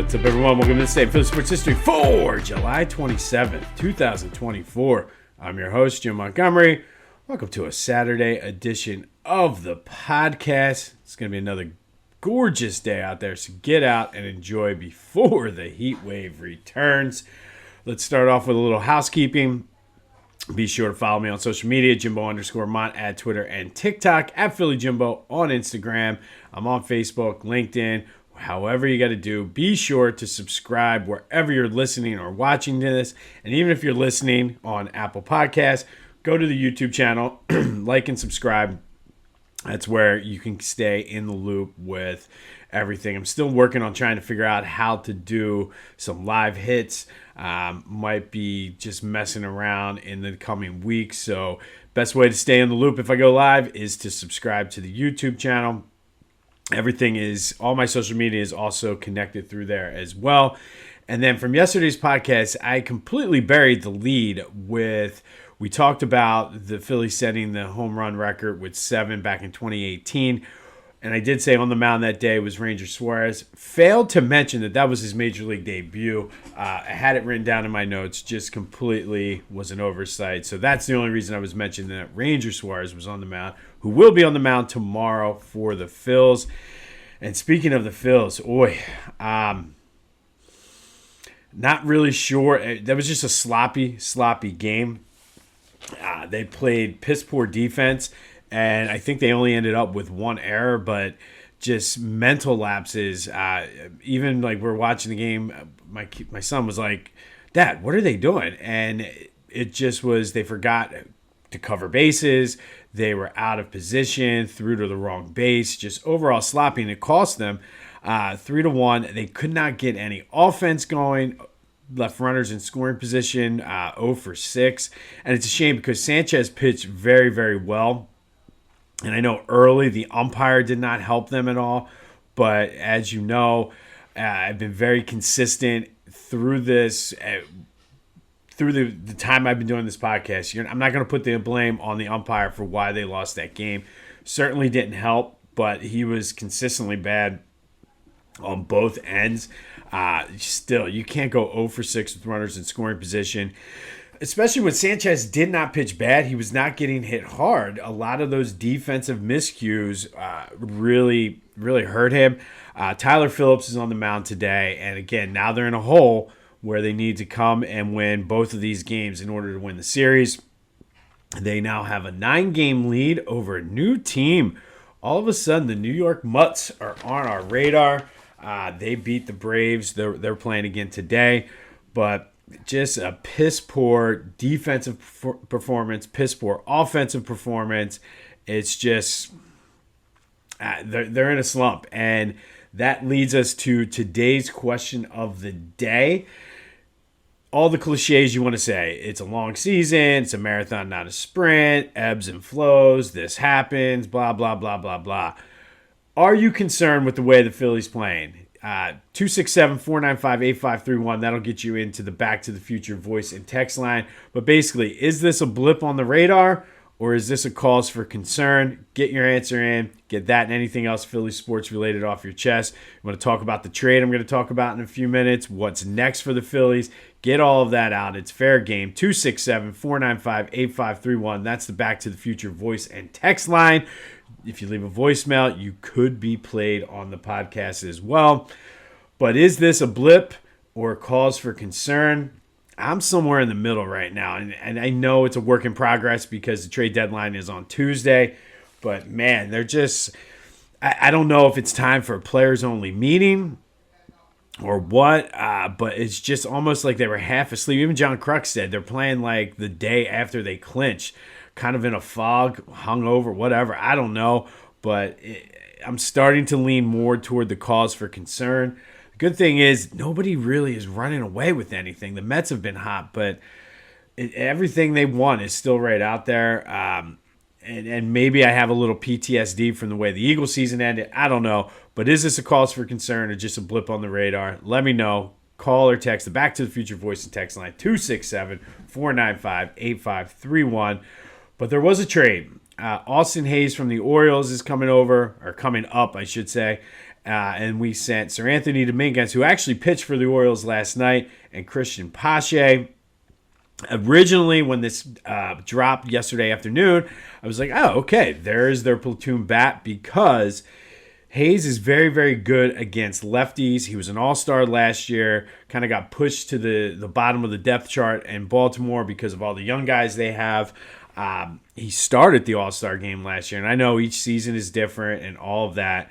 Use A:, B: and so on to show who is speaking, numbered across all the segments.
A: What's up, everyone? Welcome to the State Phillies Sports History for July 27th, 2024. I'm your host, Jim Montgomery. Welcome to a Saturday edition of the podcast. It's going to be another gorgeous day out there, so get out and enjoy before the heat wave returns. Let's start off with a little housekeeping. Be sure to follow me on social media, Jimbo_Mont at Twitter and TikTok, at Philly Jimbo on Instagram. I'm on Facebook, LinkedIn, however you got to do. Be sure to subscribe wherever you're listening or watching this. And even if you're listening on Apple Podcasts, go to the YouTube channel, like and subscribe. That's where you can stay in the loop with everything. I'm still working on trying to figure out how to do some live hits. Might be just messing around in the coming weeks. So best way to stay in the loop if I go live is to subscribe to the YouTube channel. Everything is, all my social media is also connected through there as well. And then from yesterday's podcast, I completely buried the lead with, we talked about the Phillies setting the home run record with 7 back in 2018. And I did say on the mound that day was Ranger Suarez. Failed to mention that was his major league debut. I had it written down in my notes, just completely was an oversight. So that's the only reason I was mentioning that Ranger Suarez was on the mound, who will be on the mound tomorrow for the Phils. And speaking of the Phils, not really sure. That was just a sloppy game. They played piss poor defense. And I think they only ended up with one error, but just mental lapses. Even like we're watching the game, my son was like, "Dad, what are they doing?" And it just was, they forgot to cover bases. They were out of position, threw to the wrong base, just overall sloppy, and it cost them 3-1. They could not get any offense going. Left runners in scoring position, 0 for 6. And it's a shame because Sanchez pitched very, very well. And I know early the umpire did not help them at all. But as you know, I've been very consistent through this, through the time I've been doing this podcast. I'm not going to put the blame on the umpire for why they lost that game. Certainly didn't help, but he was consistently bad on both ends. Still, you can't go 0 for 6 with runners in scoring position. Especially when Sanchez did not pitch bad, he was not getting hit hard. A lot of those defensive miscues really, really hurt him. Tyler Phillips is on the mound today, and again, now they're in a hole where they need to come and win both of these games in order to win the series. They now have a 9-game lead over a new team. All of a sudden, the New York Mutts are on our radar. They beat the Braves. They're playing again today, but just a piss-poor defensive performance, piss-poor offensive performance. It's just they're in a slump. And that leads us to today's question of the day. All the cliches you want to say. It's a long season. It's a marathon, not a sprint. Ebbs and flows. This happens. Blah, blah, blah, blah, blah. Are you concerned with the way the Phillies playing? 267-495-8531. That'll get you into the Back to the Future voice and text line. But basically, is this a blip on the radar or is this a cause for concern? Get your answer in. Get that and anything else Phillies sports related off your chest. You want to talk about the trade I'm going to talk about in a few minutes. What's next for the Phillies? Get all of that out. It's fair game. 267-495-8531. That's the Back to the Future voice and text line. If you leave a voicemail, you could be played on the podcast as well. But is this a blip or a cause for concern? I'm somewhere in the middle right now. And I know it's a work in progress because the trade deadline is on Tuesday. But, man, they're just – I don't know if it's time for a players-only meeting or what. But it's just almost like they were half asleep. Even John Kruk said they're playing like the day after they clinched. Kind of in a fog, hungover, whatever. I don't know, but I'm starting to lean more toward the cause for concern. The good thing is nobody really is running away with anything. The Mets have been hot, but everything they won is still right out there. And maybe I have a little PTSD from the way the Eagles season ended. I don't know, but is this a cause for concern or just a blip on the radar? Let me know. Call or text the Back to the Future voice and text line 267-495-8531. But there was a trade. Austin Hayes from the Orioles is coming up, I should say. And we sent Sir Anthony Dominguez, who actually pitched for the Orioles last night, and Christian Pache. Originally, when this dropped yesterday afternoon, I was like, oh, okay, there's their platoon bat, because Hayes is very, very good against lefties. He was an all-star last year, kind of got pushed to the bottom of the depth chart in Baltimore because of all the young guys they have. He started the all-star game last year, and I know each season is different and all of that.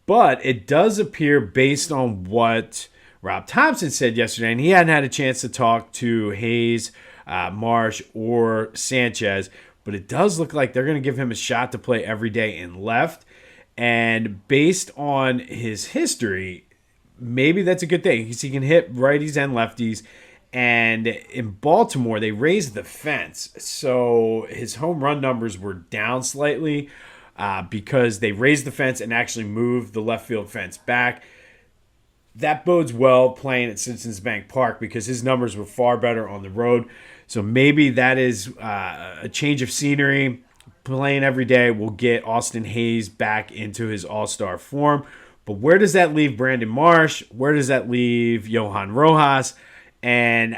A: But it does appear, based on what Rob Thompson said yesterday, and he hadn't had a chance to talk to Hayes, Marsh, or Sanchez, but it does look like they're going to give him a shot to play every day in left. And based on his history, maybe that's a good thing, because he can hit righties and lefties. And in Baltimore, they raised the fence, so his home run numbers were down slightly because they raised the fence and actually moved the left field fence back. That bodes well playing at Citizens Bank Park, because his numbers were far better on the road. So maybe that is a change of scenery. Playing every day will get Austin Hayes back into his all-star form. But where does that leave Brandon Marsh? Where does that leave Johan Rojas? And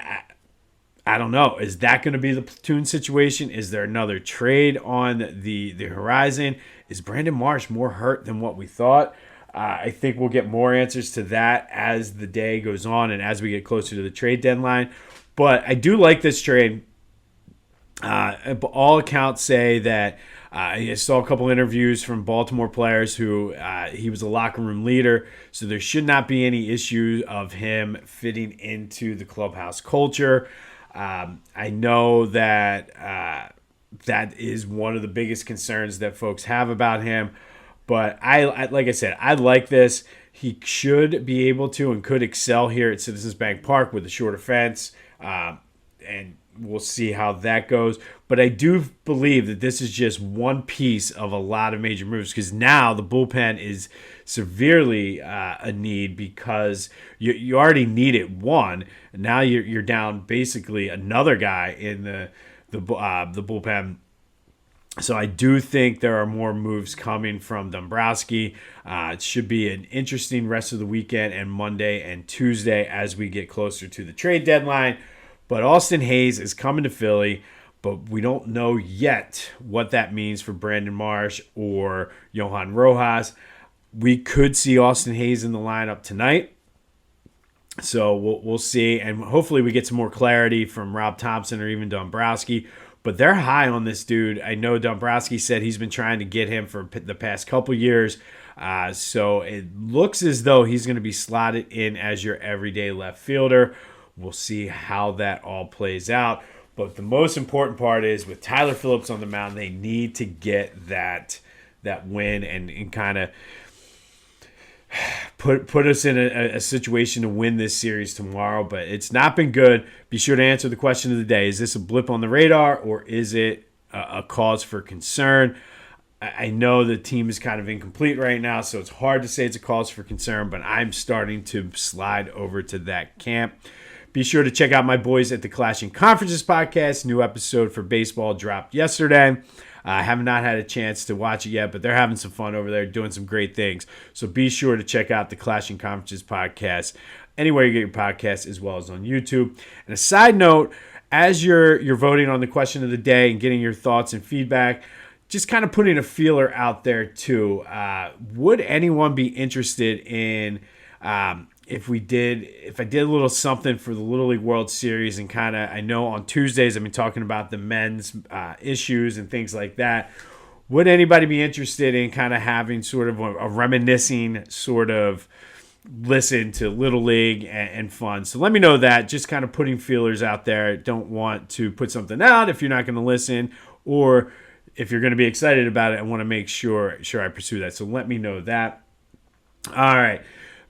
A: I don't know. Is that going to be the platoon situation? Is there another trade on the horizon? Is Brandon Marsh more hurt than what we thought? I think we'll get more answers to that as the day goes on and as we get closer to the trade deadline. But I do like this trade. All accounts say that I saw a couple interviews from Baltimore players who he was a locker room leader, so there should not be any issue of him fitting into the clubhouse culture. I know that that is one of the biggest concerns that folks have about him, but I like I said, I like this. He should be able to and could excel here at Citizens Bank Park with a shorter fence, and we'll see how that goes. But I do believe that this is just one piece of a lot of major moves, because now the bullpen is severely a need, because you already needed one. And now you're down basically another guy in the bullpen. So I do think there are more moves coming from Dombroski. It should be an interesting rest of the weekend and Monday and Tuesday as we get closer to the trade deadline. But Austin Hayes is coming to Philly, but we don't know yet what that means for Brandon Marsh or Johan Rojas. We could see Austin Hayes in the lineup tonight, so we'll see. And hopefully we get some more clarity from Rob Thompson or even Dombroski. But they're high on this dude. I know Dombroski said he's been trying to get him for the past couple years. So it looks as though he's going to be slotted in as your everyday left fielder. We'll see how that all plays out. But the most important part is, with Tyler Phillips on the mound, they need to get that win and kind of put us in a situation to win this series tomorrow. But it's not been good. Be sure to answer the question of the day. Is this a blip on the radar, or is it a cause for concern? I know the team is kind of incomplete right now, so it's hard to say it's a cause for concern, but I'm starting to slide over to that camp. Be sure to check out my boys at the Clashing Conferences podcast. New episode for baseball dropped yesterday. I have not had a chance to watch it yet, but they're having some fun over there, doing some great things. So be sure to check out the Clashing Conferences podcast anywhere you get your podcasts, as well as on YouTube. And a side note, as you're voting on the question of the day and getting your thoughts and feedback, just kind of putting a feeler out there too. Would anyone be interested in if I did a little something for the Little League World Series, and kind of, I know on Tuesdays I've been talking about the men's issues and things like that. Would anybody be interested in kind of having sort of a reminiscing sort of listen to Little League and fun? So let me know that. Just kind of putting feelers out there. Don't want to put something out if you're not going to listen, or if you're going to be excited about it, I want to make sure I pursue that. So let me know that. All right.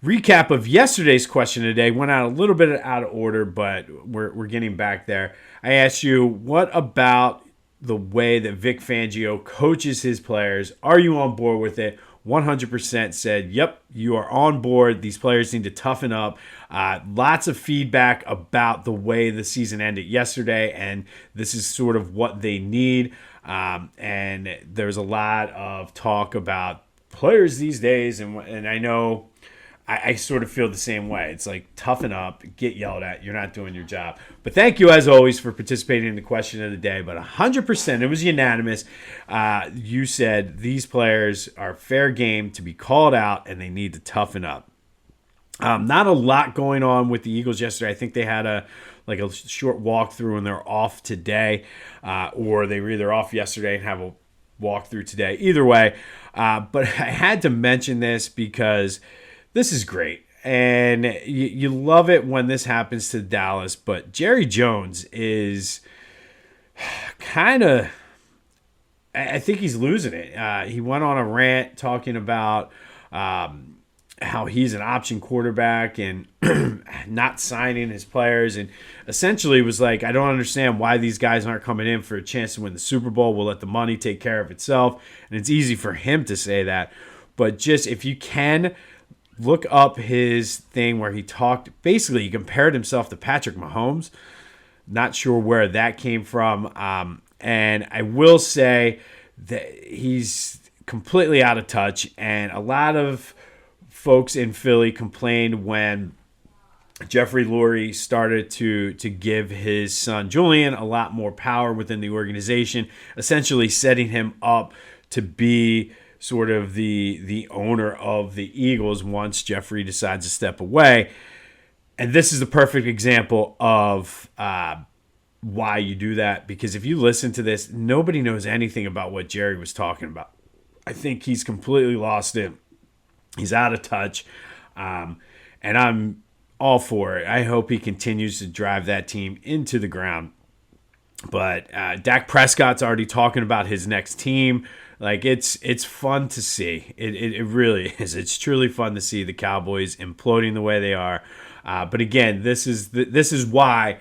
A: Recap of yesterday's question today. Went out a little bit out of order, but we're getting back there. I asked you, what about the way that Vic Fangio coaches his players? Are you on board with it? 100% said, yep, you are on board. These players need to toughen up. Lots of feedback about the way the season ended yesterday, and this is sort of what they need. And there's a lot of talk about players these days, and I know I sort of feel the same way. It's like, toughen up, get yelled at. You're not doing your job. But thank you, as always, for participating in the question of the day. But 100%, it was unanimous. You said these players are fair game to be called out, and they need to toughen up. Not a lot going on with the Eagles yesterday. I think they had a short walkthrough, and they're off today. Or they were either off yesterday and have a walkthrough today. Either way. But I had to mention this because this is great, and you love it when this happens to Dallas, but Jerry Jones is kind of, I think he's losing it. He went on a rant talking about how he's an option quarterback and not signing his players, and essentially was like, I don't understand why these guys aren't coming in for a chance to win the Super Bowl. We'll let the money take care of itself, and it's easy for him to say that, but just if you can, look up his thing where he talked, basically he compared himself to Patrick Mahomes. Not sure where that came from. And I will say that he's completely out of touch. And a lot of folks in Philly complained when Jeffrey Lurie started to give his son Julian a lot more power within the organization, essentially setting him up to be sort of the owner of the Eagles once Jeffrey decides to step away. And this is the perfect example of why you do that, because if you listen to this, nobody knows anything about what Jerry was talking about. I think he's completely lost it. He's out of touch. And I'm all for it. I hope he continues to drive that team into the ground. But Dak Prescott's already talking about his next team. Like, it's fun to see. It really is. It's truly fun to see the Cowboys imploding the way they are. But again, this is why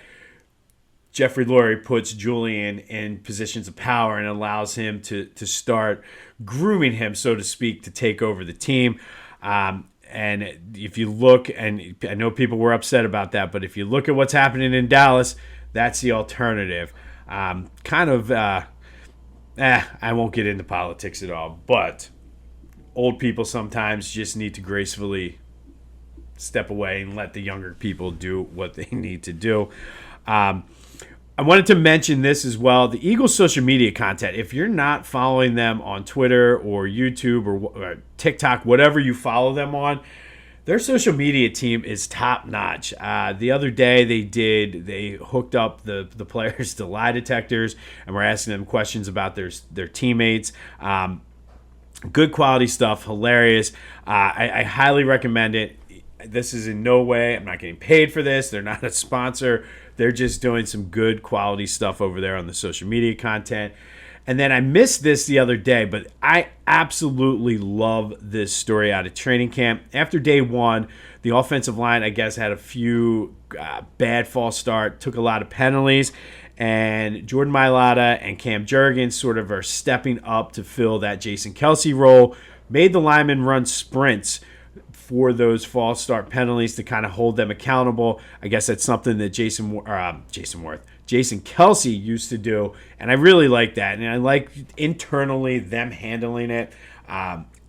A: Jeffrey Lurie puts Julian in positions of power and allows him to start grooming him, so to speak, to take over the team. And if you look, and I know people were upset about that, but if you look at what's happening in Dallas, that's the alternative. I won't get into politics at all, but old people sometimes just need to gracefully step away and let the younger people do what they need to do. I wanted to mention this as well. The Eagles' social media content, if you're not following them on Twitter or YouTube or TikTok, whatever you follow them on, their social media team is top notch. The other day they hooked up the players to lie detectors and were asking them questions about their teammates. Good quality stuff, hilarious. I highly recommend it. This is in no way, I'm not getting paid for this. They're not a sponsor. They're just doing some good quality stuff over there on the social media content. And then I missed this the other day, but I absolutely love this story out of training camp. After day one, the offensive line, I guess, had a few bad false start, took a lot of penalties, and Jordan Mailata and Cam Jurgens sort of are stepping up to fill that Jason Kelce role, made the linemen run sprints for those false start penalties to kind of hold them accountable. I guess that's something that Jason Kelce used to do, and I really like that. And I like internally them handling it.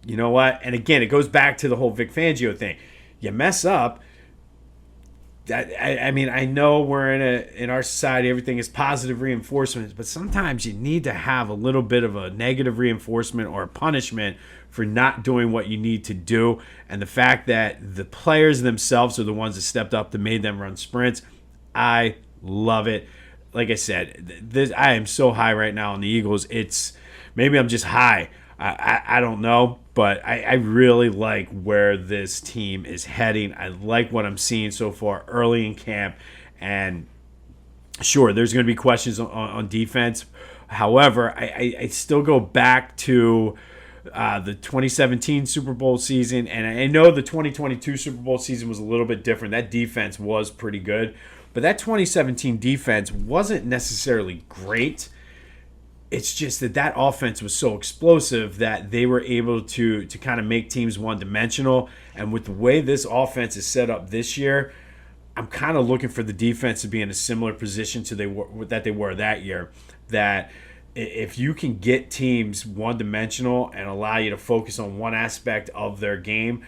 A: You know what? And again, it goes back to the whole Vic Fangio thing. You mess up. I mean, I know we're in our society, everything is positive reinforcement, but sometimes you need to have a little bit of a negative reinforcement or a punishment for not doing what you need to do. And the fact that the players themselves are the ones that stepped up that made them run sprints, I love it. Like I said, I am so high right now on the Eagles. Maybe I'm just high. I don't know, but I really like where this team is heading. I like what I'm seeing so far early in camp. And sure, there's going to be questions on defense. However, I still go back to the 2017 Super Bowl season. And I know the 2022 Super Bowl season was a little bit different. That defense was pretty good. But that 2017 defense wasn't necessarily great. It's just that offense was so explosive that they were able to kind of make teams one-dimensional. And with the way this offense is set up this year, I'm kind of looking for the defense to be in a similar position to that they were that year. That if you can get teams one-dimensional and allow you to focus on one aspect of their game,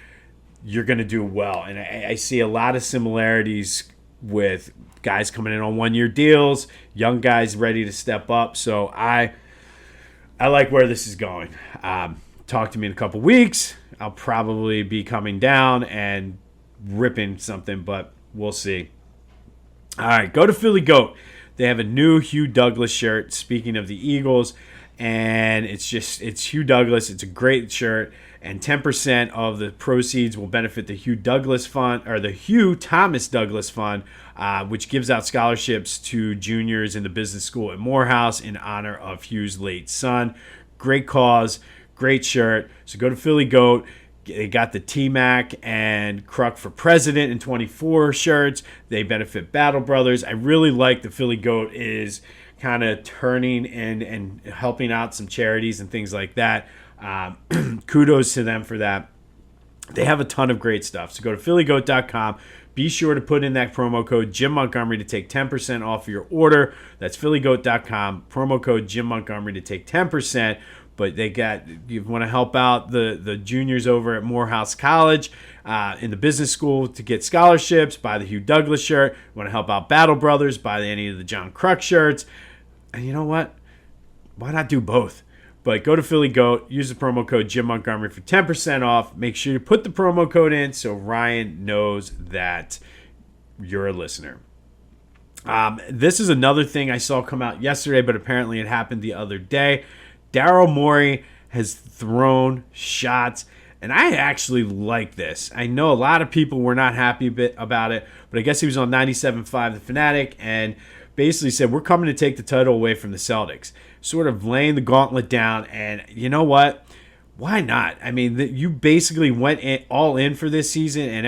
A: you're going to do well. And I see a lot of similarities with guys coming in on one-year deals, young guys ready to step up. So I like where this is going. Talk to me in a couple weeks. I'll probably be coming down and ripping something, but we'll see. All right, go to Philly Goat. They have a new Hugh Douglas shirt, speaking of the Eagles, and it's Hugh Douglas. It's a great shirt, and 10% of the proceeds will benefit the Hugh Douglas Fund, or the Hugh Thomas Douglas Fund, which gives out scholarships to juniors in the business school at Morehouse in honor of Hugh's late son. Great cause, great shirt. So go to Philly Goat. They got the T-Mac and Kruk for President in 24 shirts. They benefit Battle Brothers. I really like the Philly Goat is kind of turning and helping out some charities and things like that. Kudos to them for that. They have a ton of great stuff. So go to phillygoat.com. Be sure to put in that promo code Jim Montgomery to take 10% off your order. That's phillygoat.com. Promo code Jim Montgomery to take 10%. But you want to help out the juniors over at Morehouse College in the business school to get scholarships, buy the Hugh Douglas shirt. You want to help out Battle Brothers, buy any of the John Kruk shirts. And you know what? Why not do both? But go to Philly Goat, use the promo code Jim Montgomery for 10% off. Make sure you put the promo code in so Ryan knows that you're a listener. This is another thing I saw come out yesterday, but apparently it happened the other day. Daryl Morey has thrown shots, and I actually like this. I know a lot of people were not happy about it, but I guess he was on 97.5 The Fanatic and basically said, we're coming to take the title away from the Celtics. Sort of laying the gauntlet down, and you know what? Why not? I mean, you basically went all in for this season, and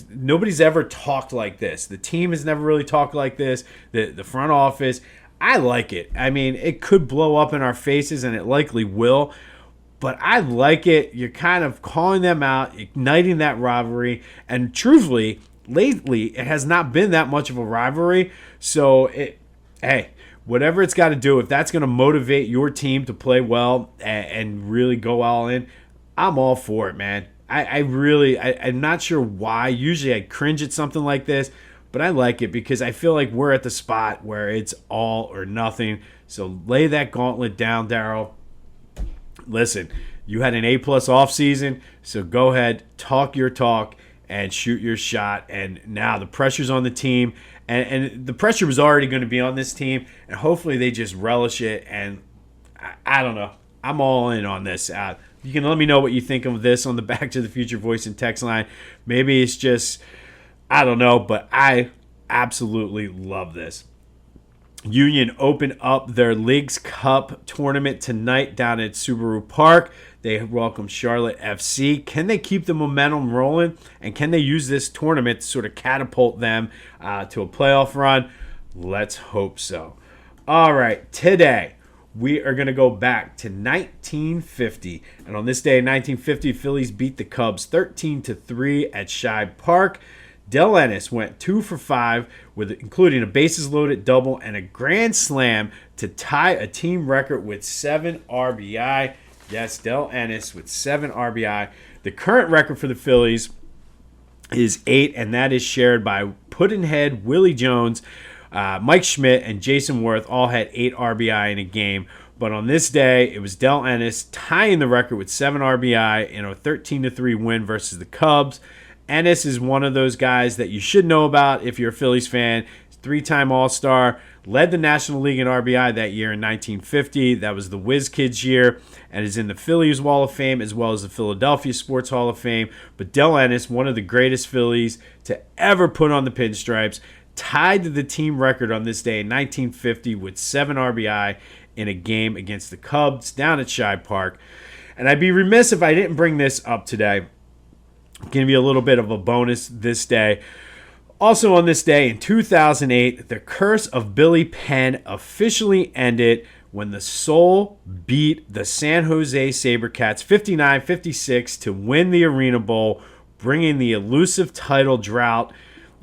A: nobody's ever talked like this. The team has never really talked like this. The front office. I like it. I mean, it could blow up in our faces, and it likely will. But I like it. You're kind of calling them out, igniting that rivalry. And truthfully, lately, it has not been that much of a rivalry. So, hey, whatever it's got to do, if that's going to motivate your team to play well and really go all in, I'm all for it, man. I'm not sure why. Usually I cringe at something like this. But I like it because I feel like we're at the spot where it's all or nothing. So lay that gauntlet down, Daryl. Listen, you had an A-plus offseason, so go ahead, talk your talk, and shoot your shot. And now the pressure's on the team. And the pressure was already going to be on this team. And hopefully they just relish it. And I don't know. I'm all in on this. You can let me know what you think of this on the Back to the Future voice and text line. Maybe it's just... I don't know, but I absolutely love this. Union opened up their Leagues Cup tournament tonight down at Subaru Park. They welcome Charlotte FC. Can they keep the momentum rolling? And can they use this tournament to sort of catapult them to a playoff run? Let's hope so. All right, today we are going to go back to 1950. And on this day in 1950, Phillies beat the Cubs 13-3 at Shibe Park. Del Ennis went 2 for 5, including a bases-loaded double and a grand slam to tie a team record with 7 RBI. Yes, Del Ennis with 7 RBI. The current record for the Phillies is 8, and that is shared by Puddin Head, Willie Jones, Mike Schmidt, and Jayson Werth all had 8 RBI in a game. But on this day, it was Del Ennis tying the record with 7 RBI in a 13-3 win versus the Cubs. Ennis is one of those guys that you should know about if you're a Phillies fan. 3-time All-Star, led the National League in RBI that year in 1950. That was the Whiz Kids year, and is in the Phillies Hall of Fame as well as the Philadelphia Sports Hall of Fame. But Del Ennis, one of the greatest Phillies to ever put on the pinstripes, tied the team record on this day in 1950 with 7 RBI in a game against the Cubs down at Shibe Park. And I'd be remiss if I didn't bring this up today. Give you a little bit of a bonus this day. Also on this day in 2008, the curse of Billy Penn officially ended when the Soul beat the San Jose SaberCats 59-56 to win the Arena Bowl, bringing the elusive title drought.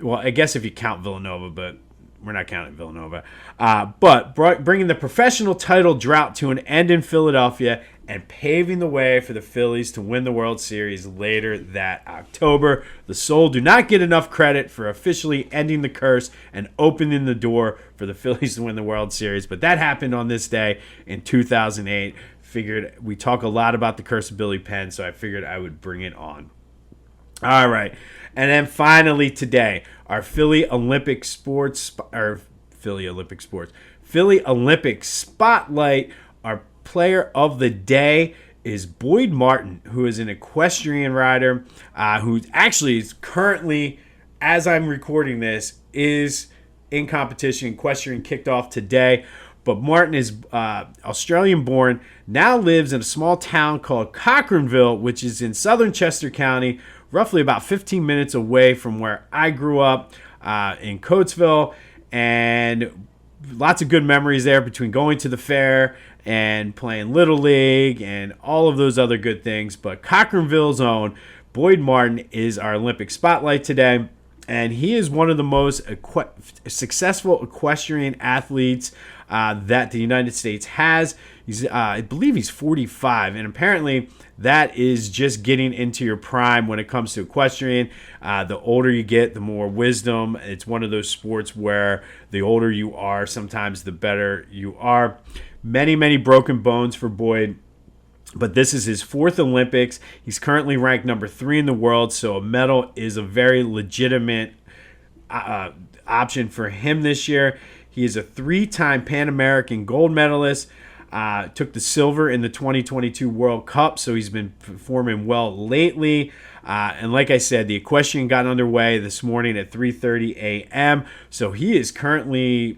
A: Well, I guess if you count Villanova, but we're not counting Villanova. But bringing the professional title drought to an end in Philadelphia and paving the way for the Phillies to win the World Series later that October. The Soul do not get enough credit for officially ending the curse and opening the door for the Phillies to win the World Series, but that happened on this day in 2008. Figured we talk a lot about the curse of Billy Penn, so I figured I would bring it on. All right, and then finally today, our Philly Olympic Olympic Spotlight. Our player of the day is Boyd Martin, who is an equestrian rider who actually is currently, as I'm recording this, is in competition. Equestrian kicked off today. But Martin is Australian-born, now lives in a small town called Cochranville, which is in southern Chester County, roughly about 15 minutes away from where I grew up in Coatesville. And lots of good memories there between going to the fair and playing Little League and all of those other good things. But Cochranville's own Boyd Martin is our Olympic spotlight today. And he is one of the most successful equestrian athletes that the United States has. I believe he's 45, and apparently that is just getting into your prime when it comes to equestrian. The older you get, the more wisdom. It's one of those sports where the older you are, sometimes the better you are. Many, many broken bones for Boyd. But this is his fourth Olympics. He's currently ranked number 3 in the world, so a medal is a very legitimate option for him this year. He is a 3-time Pan American gold medalist. Took the silver in the 2022 World Cup, so he's been performing well lately. And like I said, the equestrian got underway this morning at 3:30 a.m., so he is currently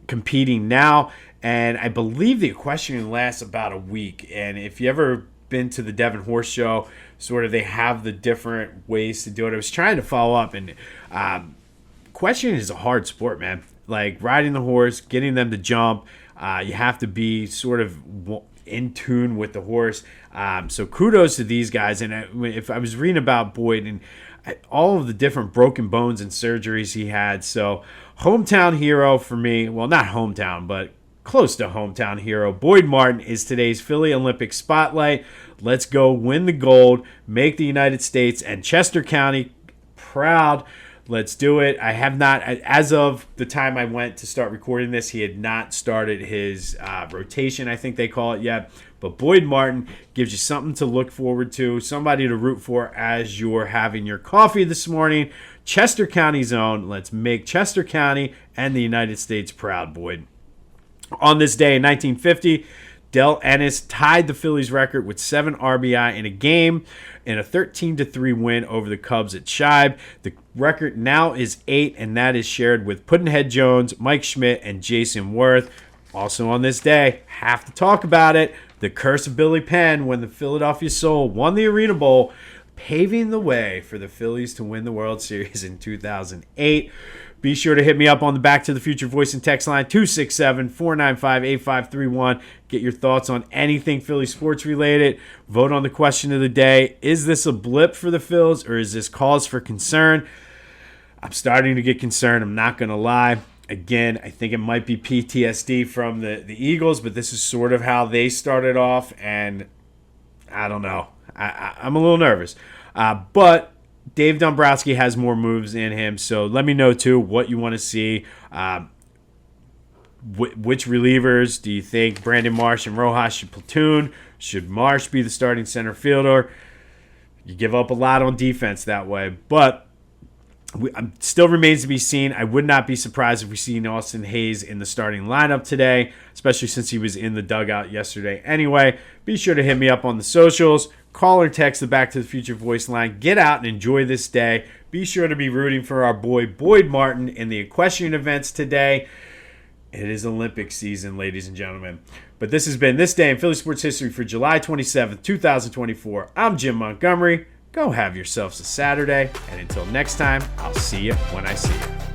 A: competing now. And I believe the equestrian lasts about a week. And if you ever been to the Devon Horse Show, sort of they have the different ways to do it. I was trying to follow up, and equestrian is a hard sport, man. Like riding the horse, getting them to jump. You have to be sort of in tune with the horse. So kudos to these guys. And if I was reading about Boyd and all of the different broken bones and surgeries he had. So hometown hero for me. Well, not hometown, but close to hometown hero. Boyd Martin is today's Philly Olympic spotlight. Let's go win the gold, make the United States and Chester County proud. Let's do it. I have not, as of the time I went to start recording this, he had not started his rotation, I think they call it yet. But Boyd Martin gives you something to look forward to, somebody to root for as you're having your coffee this morning. Chester County's own. Let's make Chester County and the United States proud, Boyd. On this day in 1950, Ennis tied the Phillies record with 7 RBI in a game in a 13-3 win over the Cubs at Shibe. The record now is 8, and that is shared with Puddin Head Jones, Mike Schmidt, and Jayson Werth. Also on this day, have to talk about it, the curse of Billy Penn when the Philadelphia Soul won the Arena Bowl, paving the way for the Phillies to win the World Series in 2008. Be sure to hit me up on the Back to the Future voice and text line 267-495-8531. Get your thoughts on anything Philly sports related. Vote on the question of the day. Is this a blip for the Phils or is this cause for concern? I'm starting to get concerned. I'm not going to lie. Again, I think it might be PTSD from the Eagles, but this is sort of how they started off, and I don't know. I'm a little nervous. But Dave Dombroski has more moves in him, so let me know, too, what you want to see. Which relievers do you think Brandon Marsh and Rojas should platoon? Should Marsh be the starting center fielder? You give up a lot on defense that way, but still remains to be seen. I would not be surprised if we see Austin Hayes in the starting lineup today, especially since he was in the dugout yesterday. Anyway, be sure to hit me up on the socials. Call or text the Back to the Future voice line. Get out and enjoy this day. Be sure to be rooting for our boy Boyd Martin in the equestrian events today. It is Olympic season, ladies and gentlemen. But this has been This Day in Philly Sports History for July 27th, 2024. I'm Jim Montgomery. Go have yourselves a Saturday. And until next time, I'll see you when I see you.